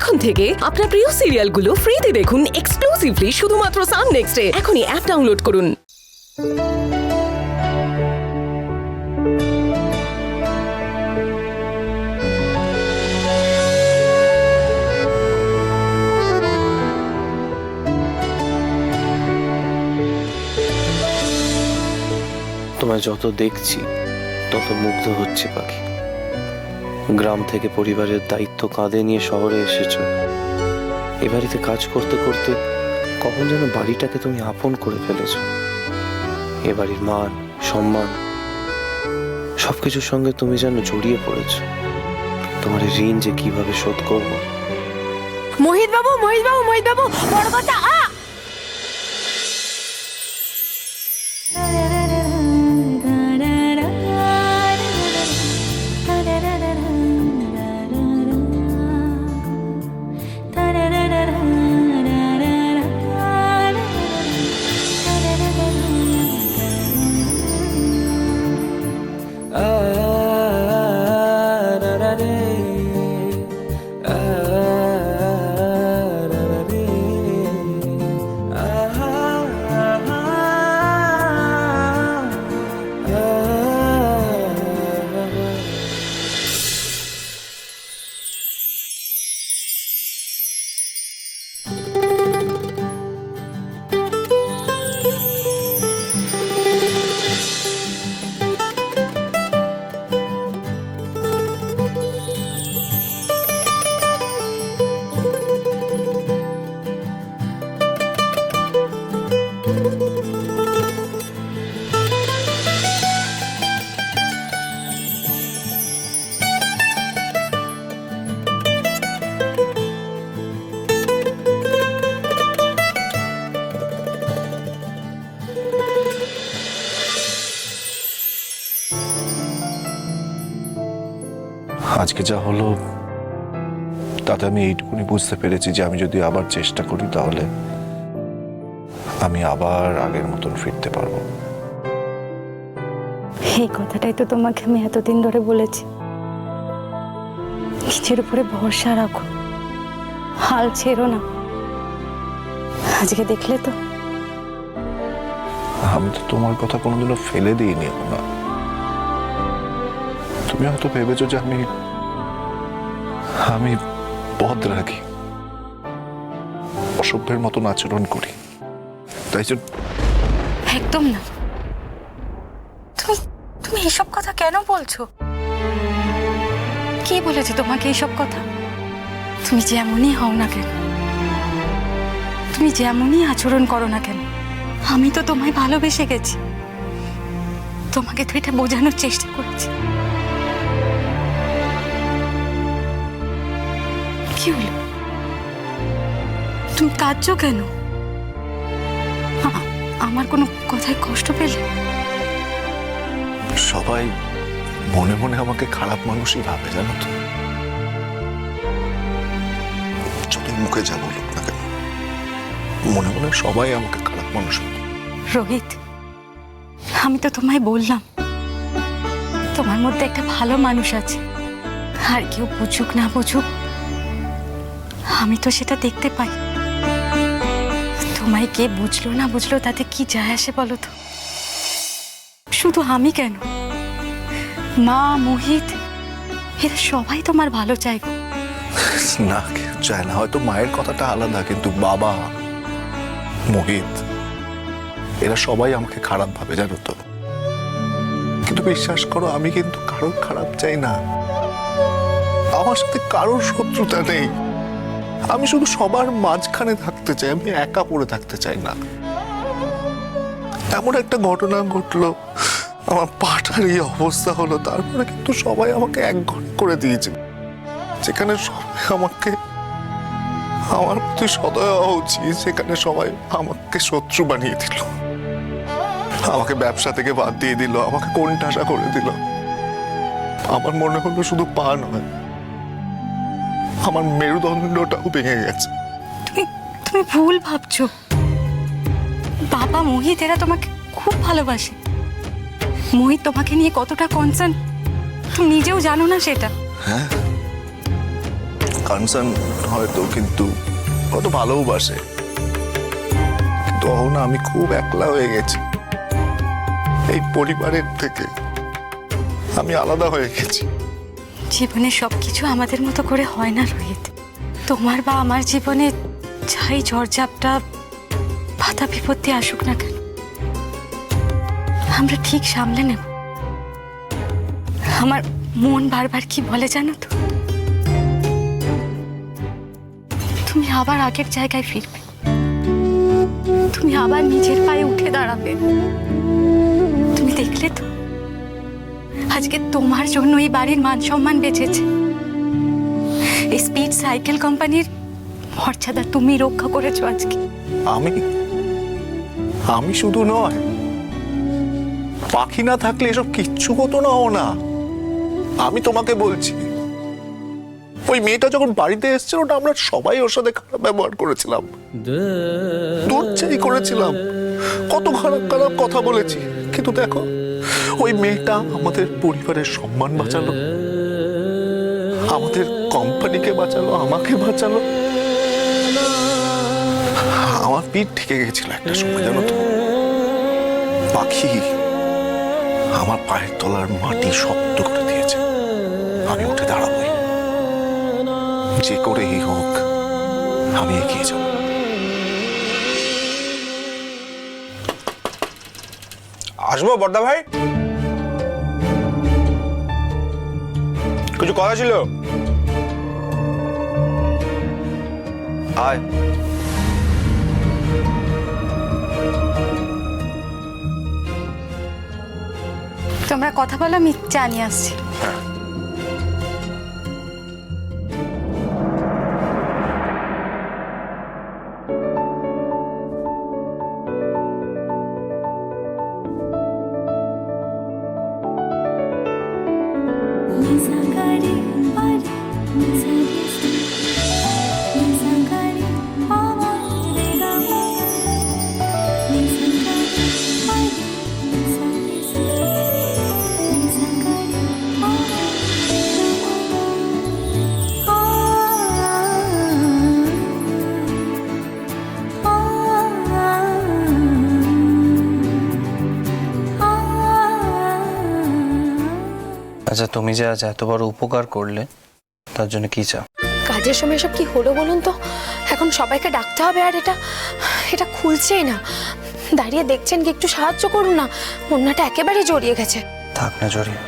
এখন থেকে আপনার প্রিয় সিরিয়ালগুলো ফ্রিতে দেখুন এক্সক্লুসিভলি শুধুমাত্র সান নেক্সটে। এখনই অ্যাপ ডাউনলোড করুন। তোমায় যত দেখছি তত মুগ্ধ হচ্ছে পাখি। গ্রাম থেকে পরিবারের দায়িত্ব কাঁধে নিয়ে শহরে এসেছো। এ বাড়িতে কাজ করতে করতে কখন যেন বাড়িটাকে তুমি আপন করে ফেলেছো। এ বাড়ির মান সম্মান সবকিছুর সঙ্গে তুমি যেন জড়িয়ে পড়েছো। তোমার এই ঋণ যে কিভাবে শোধ করবো। মোহিত বাবু বড় কথা আজকে যা হলো তাতে আমি এইটুকুনি বুঝতে পেরেছি যে আমি যদি আবার চেষ্টা করি তাহলে আমি আবার আগের মতন ফিরতে পারবো। এই কথাটাই তো তোমাকে আমি এতদিন ধরে বলেছি, নিজের উপরে ভরসা রাখো, হাল ছেড়ো না। আজকে দেখলে তো আমি তো তোমার কথা কোনোদিনও ফেলে দিইনি। না, তুমি হয়তো ভেবেছো যে আমি বদ রাখি, অসভ্যের মতন আচরণ করি, তাই জন্য একদম না। তুমি এসব কথা কেন বলছো? কে বলেছে তোমাকে এইসব কথা? তুমি যেমনই হও না কেন, তুমি যেমনই আচরণ করো না কেন, আমি তো তোমায় ভালোবেসে গেছি। তোমাকে তো এটা বোঝানোর চেষ্টা করেছি। কি হলো? তুমি কাঁদছো কেন? আমার কোনো কথায় কষ্ট পেলে? সবাই মনে মনে আমাকে খারাপ মানুষই ভাবে, জানো তো। যতই মুখে যা বলুক না কেন, মনে মনে সবাই আমাকে খারাপ মানুষ ভাবে। রোহিত, আমি তো তোমায় বললাম তোমার মধ্যে একটা ভালো মানুষ আছে। আর কেউ বুঝুক না বুঝুক, আমি তো সেটা দেখতে পাই। তোমায় কে বুঝলো না বুঝলো তাতে কি যায় আসে বলো তো? শুধু আমি কেন, মা, মোহিত, এরা সবাই তোমার ভালো চায় গো। না, কেউ চায় না। হয়তো মায়ের কথাটা আলাদা, কিন্তু বাবা, মোহিত, এরা সবাই আমাকে খারাপ ভাবে, জানো তো। কিন্তু বিশ্বাস করো, আমি কিন্তু কারোর খারাপ চাই না। আমার সাথে কারোর শত্রুতা নেই। আমি শুধু সবার মাঝখানে থাকতে চাই, আমি একা পড়ে থাকতে চাই না। এমন একটা ঘটনা ঘটলো, আমার পাটার এই অবস্থা হলো, তারপরে কিন্তু সবাই আমাকে এক ঘরে করে দিয়েছে, যেখানে সবাই আমাকে আমার প্রতি সদয় হওয়া উচিত, সেখানে সবাই আমাকে শত্রু বানিয়ে দিল। আমাকে ব্যবসা থেকে বাদ দিয়ে দিল, আমাকে কোণঠাসা করে দিল। আমার মনে হলো শুধু পা নয়, আমার মেরুদণ্ডটাও ভেঙে গেছে। তুমি ভুল ভাবছো। বাবা, মোহিত, এরা তোমাকে খুব ভালোবাসে। মোহিত তোমাকে নিয়ে কতটা কনসার্ন তুমি নিজেও জানো না সেটা। হ্যাঁ, কনসার্ন হয়তো, কিন্তু কত ভালোবাসে। কিন্তু অহনা, আমি খুব একলা হয়ে গেছি। এই পরিবারের থেকে আমি আলাদা হয়ে গেছি। জীবনে সবকিছু আমাদের মতো করে হয় না রোহিত। তোমার বা আমার জীবনে যাই ঝড়ঝাপটা বাধা বিপত্তি আসুক না কেন, আমরা ঠিক সামলে নেব। আমার মন বারবার কি বলে জানো তো, তুমি আবার আগের জায়গায় ফিরবে, তুমি আবার নিজের পায়ে উঠে দাঁড়াবে। তুমি দেখলে তো আজকে তোমার জন্য এই বাড়ির মান সম্মান বেঁচেছে। এই স্পিড সাইকেল কোম্পানির মর্যাদা তুমি রক্ষা করেছো আজকে। আমি শুধু নয়, পাখি না থাকলে এসব কিচ্ছু হতো না না। আমি তোমাকে বলছি, ওই মেয়েটা যখন বাড়িতে এসেছিল, ওটা আমরা সবাই ওর সাথে খারাপ ব্যবহার করেছিলাম, দূরচাই করেছিলাম, কত খারাপ খারাপ কথা বলেছি। কিন্তু দেখো, ওই মেয়েটা আমাদের পরিবারের সম্মান বাঁচালো, আমাদের কোম্পানিকে বাঁচালো, আমাকে বাঁচালো। আমার পিঠ ঠেকে গেছিল একটা সময়, জানো তো। পাখি আমার পায়ের তলার মাটি শক্ত করে দিয়েছে। আমি উঠে দাঁড়াবই, যে করেই হোক আমি এগিয়ে যাব। আসবো বড়দা ভাই, কিছু কথা ছিল। আয়। তোমরা কথা বলো, আমি চা নিয়ে আসছি। আচ্ছা, তুমি যে আজ এত বড় উপকার করলে, তার জন্য কি চাও? কাজের সময় সব কি হলো বলুন তো? এখন সবাইকে ডাকতে হবে, আর এটা খুলছেই না। দাঁড়িয়ে দেখছেন কি? একটু সাহায্য করুন না, ওড়নাটা একেবারে জড়িয়ে গেছে। থাক না জড়িয়ে।